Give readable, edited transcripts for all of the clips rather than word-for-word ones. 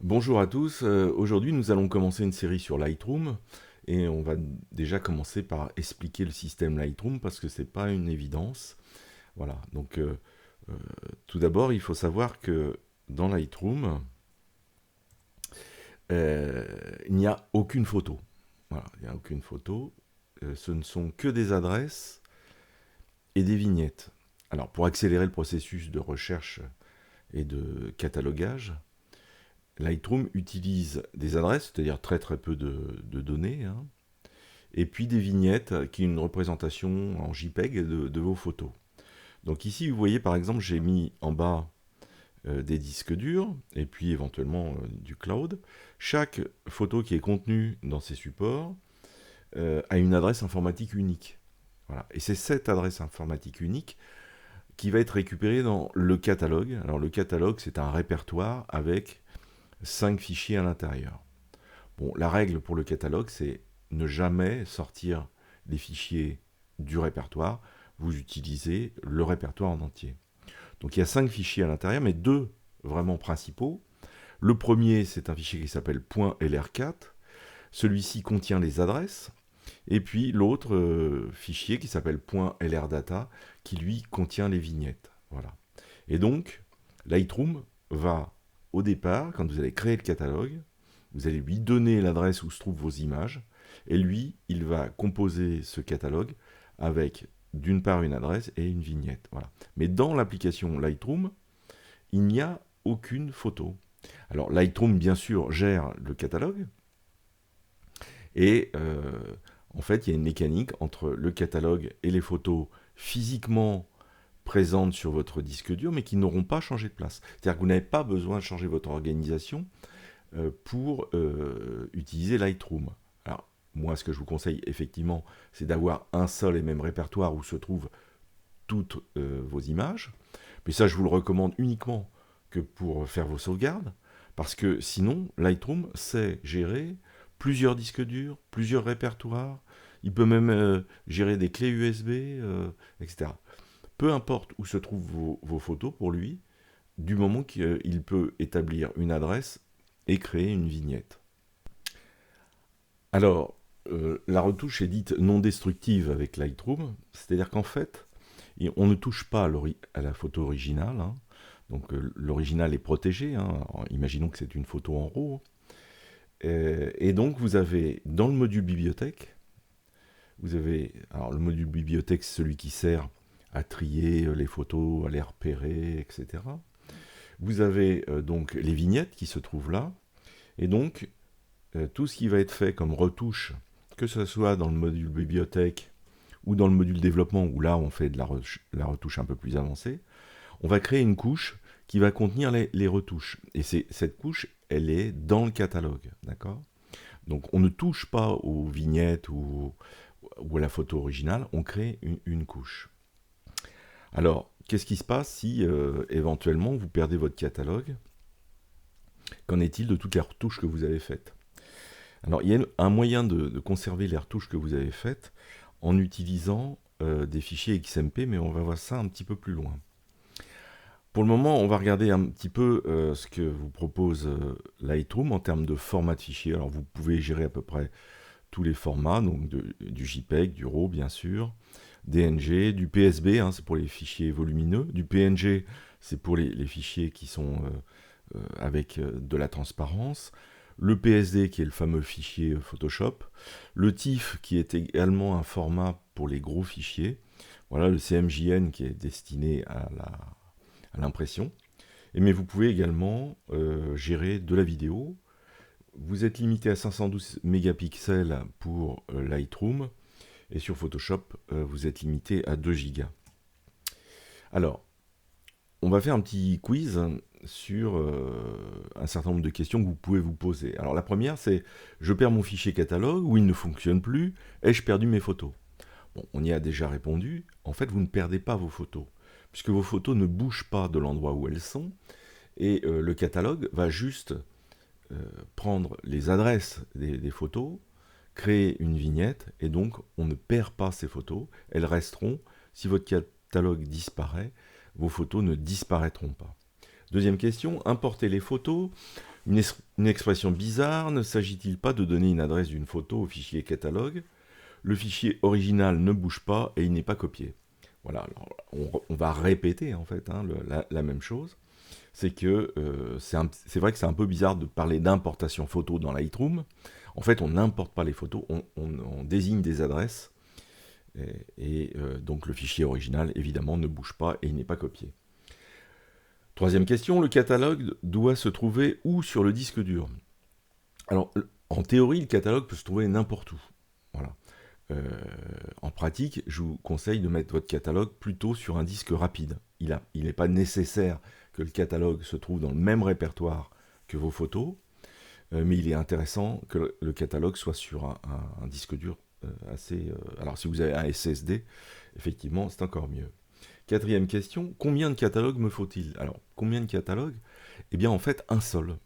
Bonjour à tous, aujourd'hui nous allons commencer une série sur Lightroom et on va déjà commencer par expliquer le système Lightroom parce que c'est pas une évidence. Voilà, donc tout d'abord il faut savoir que dans Lightroom il n'y a aucune photo. Voilà, il n'y a aucune photo, ce ne sont que des adresses et des vignettes. Alors pour accélérer le processus de recherche et de catalogage, Lightroom utilise des adresses, c'est-à-dire très peu de données, hein, et puis des vignettes qui ont une représentation en JPEG de vos photos. Donc ici, vous voyez par exemple, j'ai mis en bas des disques durs, et puis éventuellement du cloud. Chaque photo qui est contenue dans ces supports a une adresse informatique unique. Voilà. Et c'est cette adresse informatique unique qui va être récupérée dans le catalogue. Alors le catalogue, c'est un répertoire avec 5 fichiers à l'intérieur. Bon, la règle pour le catalogue, c'est ne jamais sortir les fichiers du répertoire. Vous utilisez le répertoire en entier. Donc il y a 5 fichiers à l'intérieur, mais 2 vraiment principaux. Le premier, c'est un fichier qui s'appelle .lr4. Celui-ci contient les adresses. Et puis l'autre fichier qui s'appelle .lrdata, qui lui contient les vignettes. Voilà. Et donc, Lightroom va, au départ, quand vous allez créer le catalogue, vous allez lui donner l'adresse où se trouvent vos images, et lui, il va composer ce catalogue avec d'une part une adresse et une vignette. Voilà. Mais dans l'application Lightroom, il n'y a aucune photo. Alors Lightroom, bien sûr, gère le catalogue, et en fait, il y a une mécanique entre le catalogue et les photos physiquement présentes sur votre disque dur, mais qui n'auront pas changé de place. C'est-à-dire que vous n'avez pas besoin de changer votre organisation pour utiliser Lightroom. Alors, moi, ce que je vous conseille, effectivement, c'est d'avoir un seul et même répertoire où se trouvent toutes vos images. Mais ça, je vous le recommande uniquement que pour faire vos sauvegardes, parce que sinon, Lightroom sait gérer plusieurs disques durs, plusieurs répertoires. Il peut même gérer des clés USB, etc. Peu importe où se trouvent vos photos pour lui, du moment qu'il peut établir une adresse et créer une vignette. Alors, la retouche est dite non destructive avec Lightroom, c'est-à-dire qu'en fait, on ne touche pas à la photo originale, hein. Donc l'original est protégé, hein. Imaginons que c'est une photo en RAW. Et donc vous avez dans le module bibliothèque, alors le module bibliothèque, c'est celui qui sert à trier les photos, à les repérer, etc. Vous avez donc les vignettes qui se trouvent là, et donc tout ce qui va être fait comme retouche, que ce soit dans le module bibliothèque ou dans le module développement, où là on fait de la retouche un peu plus avancée, on va créer une couche qui va contenir les retouches. Et cette couche, elle est dans le catalogue, d'accord ? Donc on ne touche pas aux vignettes ou à la photo originale, on crée une couche. Alors, qu'est-ce qui se passe si éventuellement vous perdez votre catalogue ? Qu'en est-il de toutes les retouches que vous avez faites ? Alors, il y a un moyen de conserver les retouches que vous avez faites en utilisant des fichiers XMP, mais on va voir ça un petit peu plus loin. Pour le moment, on va regarder un petit peu ce que vous propose Lightroom en termes de format de fichier. Alors, vous pouvez gérer à peu près tous les formats, donc du JPEG, du RAW bien sûr, DNG, du PSB, hein, c'est pour les fichiers volumineux, du PNG, c'est pour les fichiers qui sont avec de la transparence, le PSD qui est le fameux fichier Photoshop, le TIFF qui est également un format pour les gros fichiers, voilà le CMJN qui est destiné à l'impression, mais vous pouvez également gérer de la vidéo. Vous êtes limité à 512 mégapixels pour Lightroom, et sur Photoshop, vous êtes limité à 2 Go. Alors, on va faire un petit quiz sur un certain nombre de questions que vous pouvez vous poser. Alors la première, c'est « Je perds mon fichier catalogue ou il ne fonctionne plus, ai-je perdu mes photos ?» Bon, on y a déjà répondu. En fait, vous ne perdez pas vos photos, puisque vos photos ne bougent pas de l'endroit où elles sont, et le catalogue va juste prendre les adresses des photos créer une vignette, et donc on ne perd pas ces photos, elles resteront. Si votre catalogue disparaît, vos photos ne disparaîtront pas. Deuxième question, importer les photos. Une expression bizarre, ne s'agit-il pas de donner une adresse d'une photo au fichier catalogue? Le fichier original ne bouge pas et il n'est pas copié. Voilà, alors on va répéter en fait la même chose. C'est que c'est vrai que c'est un peu bizarre de parler d'importation photo dans Lightroom. En fait, on n'importe pas les photos, on désigne des adresses. Donc le fichier original, évidemment, ne bouge pas et il n'est pas copié. Troisième question, le catalogue doit se trouver où sur le disque dur? Alors, en théorie, le catalogue peut se trouver n'importe où. Voilà. En pratique, je vous conseille de mettre votre catalogue plutôt sur un disque rapide. Il n'est pas nécessaire que le catalogue se trouve dans le même répertoire que vos photos, mais il est intéressant que le catalogue soit sur un disque dur assez... alors si vous avez un SSD, effectivement, c'est encore mieux. Quatrième question, combien de catalogues me faut-il? Alors, combien de catalogues? Eh bien, en fait, un seul.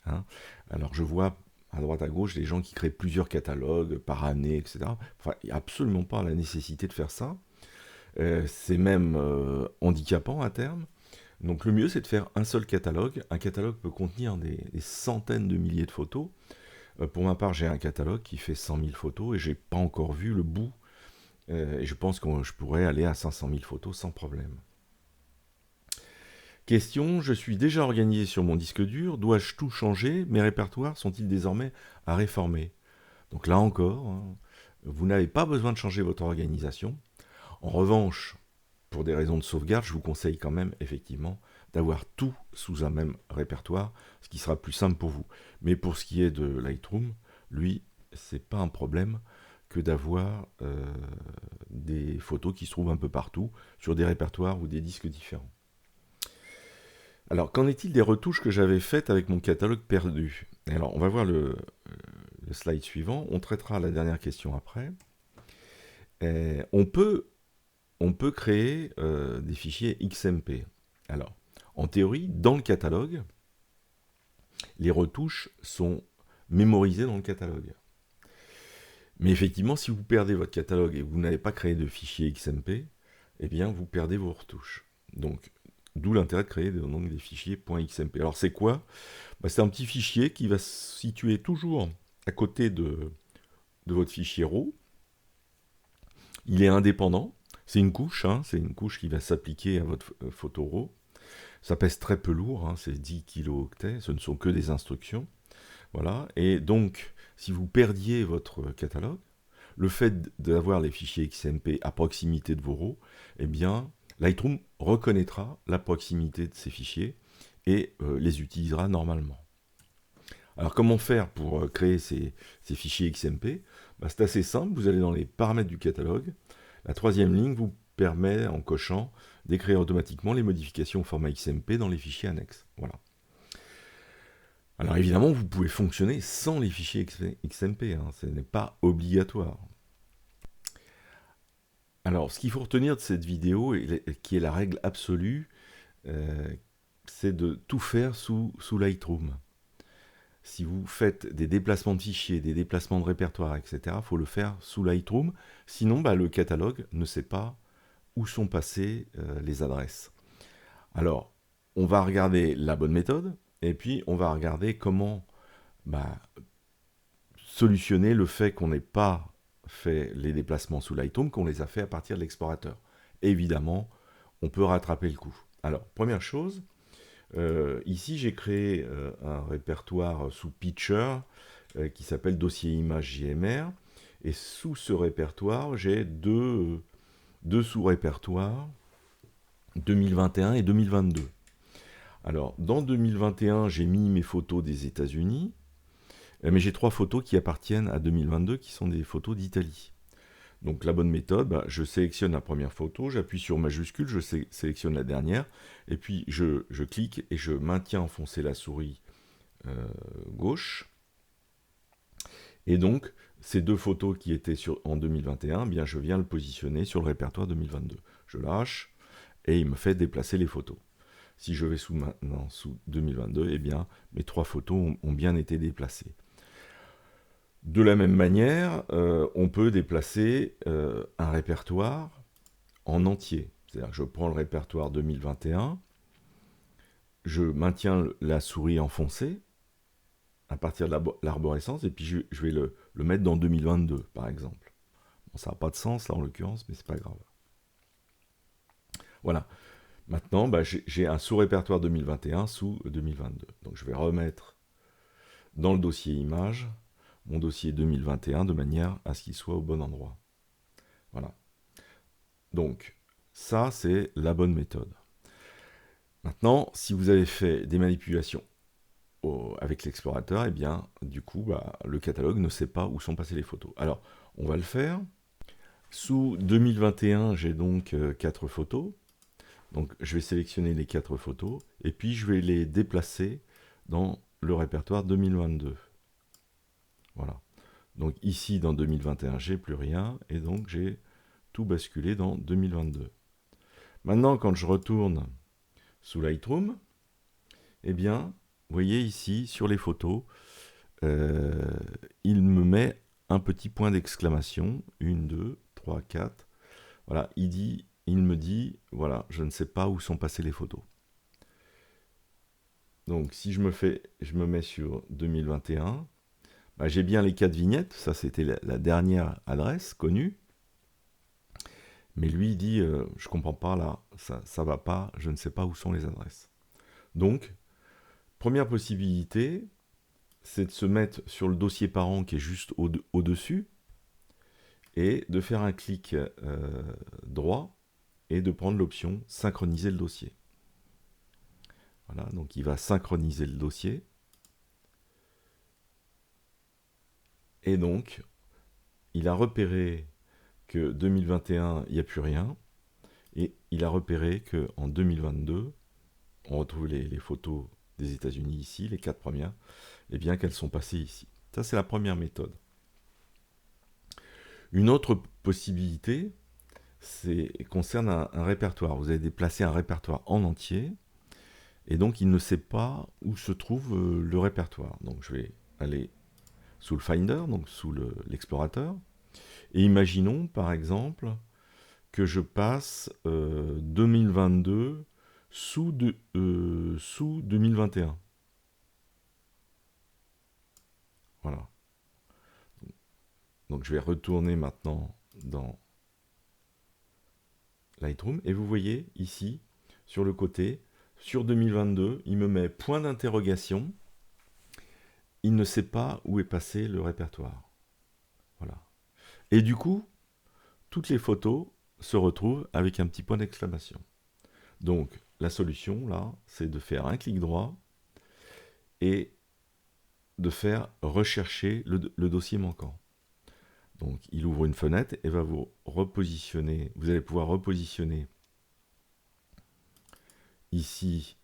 Hein. Alors, je vois à droite à gauche des gens qui créent plusieurs catalogues par année, etc. Enfin, il n'y a absolument pas la nécessité de faire ça. C'est même handicapant à terme. Donc le mieux, c'est de faire un seul catalogue. Un catalogue peut contenir des centaines de milliers de photos. Pour ma part, j'ai un catalogue qui fait 100 000 photos et j'ai pas encore vu le bout. Et je pense que je pourrais aller à 500 000 photos sans problème. Question, je suis déjà organisé sur mon disque dur. Dois-je tout changer? Mes répertoires sont-ils désormais à réformer? Donc là encore, hein, vous n'avez pas besoin de changer votre organisation. En revanche, pour des raisons de sauvegarde, je vous conseille quand même effectivement d'avoir tout sous un même répertoire, ce qui sera plus simple pour vous. Mais pour ce qui est de Lightroom, lui, c'est pas un problème que d'avoir des photos qui se trouvent un peu partout, sur des répertoires ou des disques différents. Alors, qu'en est-il des retouches que j'avais faites avec mon catalogue perdu? Alors, on va voir le slide suivant. On traitera la dernière question après. On peut créer des fichiers XMP. Alors, en théorie, dans le catalogue, les retouches sont mémorisées dans le catalogue. Mais effectivement, si vous perdez votre catalogue et que vous n'avez pas créé de fichier XMP, eh bien, vous perdez vos retouches. Donc, d'où l'intérêt de créer donc, des fichiers .xmp. Alors, c'est quoi? C'est un petit fichier qui va se situer toujours à côté de votre fichier RAW. Il est indépendant. C'est une couche, c'est une couche qui va s'appliquer à votre photo RAW. Ça pèse très peu lourd, c'est 10 kilooctets, ce ne sont que des instructions. Voilà. Et donc, si vous perdiez votre catalogue, le fait d'avoir les fichiers XMP à proximité de vos RAW, eh bien, Lightroom reconnaîtra la proximité de ces fichiers et les utilisera normalement. Alors, comment faire pour créer ces fichiers XMP? C'est assez simple, vous allez dans les paramètres du catalogue. La troisième ligne vous permet, en cochant, d'écrire automatiquement les modifications au format XMP dans les fichiers annexes. Voilà. Alors évidemment, vous pouvez fonctionner sans les fichiers XMP, ce n'est pas obligatoire. Alors, ce qu'il faut retenir de cette vidéo, qui est la règle absolue, c'est de tout faire sous Lightroom. Si vous faites des déplacements de fichiers, des déplacements de répertoire, etc., il faut le faire sous Lightroom. Sinon, le catalogue ne sait pas où sont passées les adresses. Alors, on va regarder la bonne méthode, et puis on va regarder comment solutionner le fait qu'on n'ait pas fait les déplacements sous Lightroom, qu'on les a fait à partir de l'explorateur. Évidemment, on peut rattraper le coup. Alors, première chose, ici j'ai créé un répertoire sous Picture qui s'appelle dossier image JMR, et sous ce répertoire, j'ai deux sous-répertoires, 2021 et 2022. Alors, dans 2021, j'ai mis mes photos des États-Unis, mais j'ai 3 photos qui appartiennent à 2022, qui sont des photos d'Italie. Donc la bonne méthode, je sélectionne la première photo, j'appuie sur majuscule, je sélectionne la dernière, et puis je clique et je maintiens enfoncé la souris gauche. Et donc, ces 2 photos qui étaient en 2021, bien je viens le positionner sur le répertoire 2022. Je lâche, et il me fait déplacer les photos. Si je vais sous 2022, eh bien, mes 3 photos ont bien été déplacées. De la même manière, on peut déplacer un répertoire en entier. C'est-à-dire que je prends le répertoire 2021, je maintiens la souris enfoncée à partir de l'arborescence, et puis je vais le mettre dans 2022, par exemple. Bon, ça n'a pas de sens, là, en l'occurrence, mais c'est pas grave. Voilà. Maintenant, bah, j'ai un sous-répertoire 2021 sous 2022. Donc je vais remettre dans le dossier images mon dossier 2021 de manière à ce qu'il soit au bon endroit. Voilà. Donc, ça, c'est la bonne méthode. Maintenant, si vous avez fait des manipulations avec l'explorateur, eh bien, du coup, bah, le catalogue ne sait pas où sont passées les photos. Alors, on va le faire. Sous 2021, j'ai donc 4 photos. Donc, je vais sélectionner les 4 photos, et puis je vais les déplacer dans le répertoire 2022. Voilà. Donc ici, dans 2021, j'ai plus rien, et donc j'ai tout basculé dans 2022. Maintenant, quand je retourne sous Lightroom, eh bien, vous voyez ici, sur les photos, il me met un petit point d'exclamation, 1, 2, 3, 4. Voilà, il me dit, voilà, je ne sais pas où sont passées les photos. Donc si je me mets sur 2021, bah, j'ai bien les 4 vignettes, ça c'était la dernière adresse connue. Mais lui, il dit, je comprends pas là, ça va pas, je ne sais pas où sont les adresses. Donc, première possibilité, c'est de se mettre sur le dossier parent qui est juste au-dessus, et de faire un clic droit, et de prendre l'option synchroniser le dossier. Voilà, donc il va synchroniser le dossier. Et donc, il a repéré que 2021, il n'y a plus rien, et il a repéré qu'en 2022, on retrouve les photos des États-Unis ici, les 4 premières, et bien qu'elles sont passées ici. Ça, c'est la première méthode. Une autre possibilité, concerne un répertoire. Vous avez déplacé un répertoire en entier, et donc il ne sait pas où se trouve le répertoire. Donc je vais aller sous le Finder, donc sous l'explorateur, et imaginons par exemple que je passe 2022 sous 2021. Voilà. Donc je vais retourner maintenant dans Lightroom, et vous voyez ici, sur le côté, sur 2022, il me met point d'interrogation, il ne sait pas où est passé le répertoire. Voilà. Et du coup, toutes les photos se retrouvent avec un petit point d'exclamation. Donc, la solution, là, c'est de faire un clic droit et de faire rechercher le dossier manquant. Donc, il ouvre une fenêtre et va vous repositionner. Vous allez pouvoir repositionner ici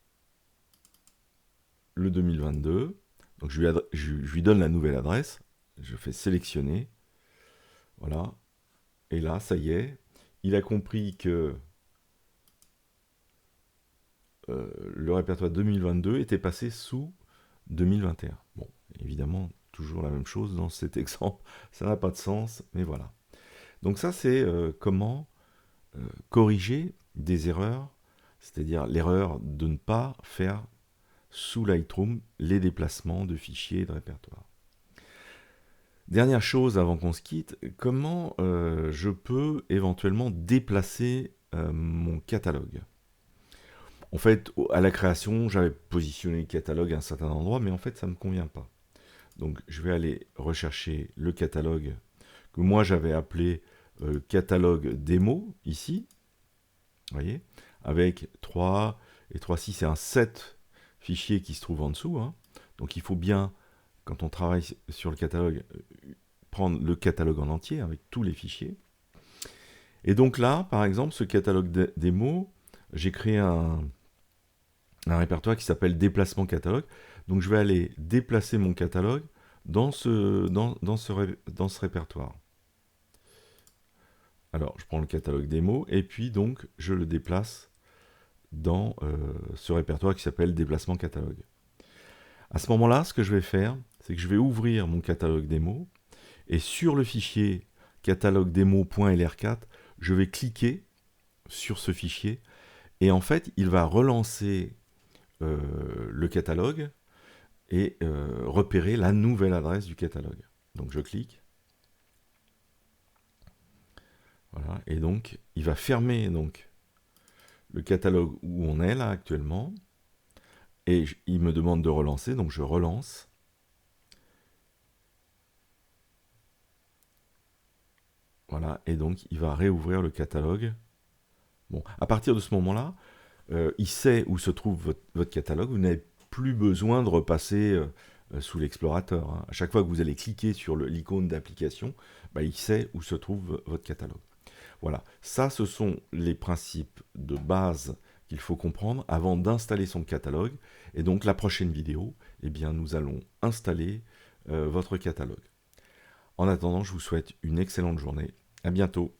le 2022. Donc, je lui donne la nouvelle adresse. Je fais sélectionner. Voilà. Et là, ça y est, il a compris que le répertoire 2022 était passé sous 2021. Bon, évidemment, toujours la même chose dans cet exemple. Ça n'a pas de sens, mais voilà. Donc ça, c'est comment corriger des erreurs, c'est-à-dire l'erreur de ne pas faire sous Lightroom les déplacements de fichiers et de répertoires. Dernière chose avant qu'on se quitte, comment je peux éventuellement déplacer mon catalogue. En fait, à la création, j'avais positionné le catalogue à un certain endroit, mais en fait, ça ne me convient pas. Donc, je vais aller rechercher le catalogue que moi, j'avais appelé catalogue démo, ici. Vous voyez, avec 3 et 3, 6, c'est un 7 fichiers qui se trouvent en dessous. Hein. Donc, il faut bien, quand on travaille sur le catalogue, prendre le catalogue en entier, avec tous les fichiers. Et donc là, par exemple, ce catalogue démo, j'ai créé un répertoire qui s'appelle déplacement catalogue. Donc je vais aller déplacer mon catalogue dans ce répertoire. Alors je prends le catalogue démo et puis donc je le déplace dans ce répertoire qui s'appelle déplacement catalogue. À ce moment-là, ce que je vais faire, c'est que je vais ouvrir mon catalogue démo Et sur le fichier catalogue démo.lr4, je vais cliquer sur ce fichier et en fait, il va relancer le catalogue et repérer la nouvelle adresse du catalogue. Donc je clique. Voilà, et donc il va fermer donc le catalogue où on est là actuellement. Et il me demande de relancer, donc je relance. Voilà, et donc il va réouvrir le catalogue. Bon, à partir de ce moment-là, il sait où se trouve votre catalogue. Vous n'avez plus besoin de repasser sous l'explorateur. Hein. À chaque fois que vous allez cliquer sur l'icône d'application, bah, il sait où se trouve votre catalogue. Voilà, ça ce sont les principes de base qu'il faut comprendre avant d'installer son catalogue. Et donc la prochaine vidéo, eh bien, nous allons installer votre catalogue. En attendant, je vous souhaite une excellente journée. À bientôt.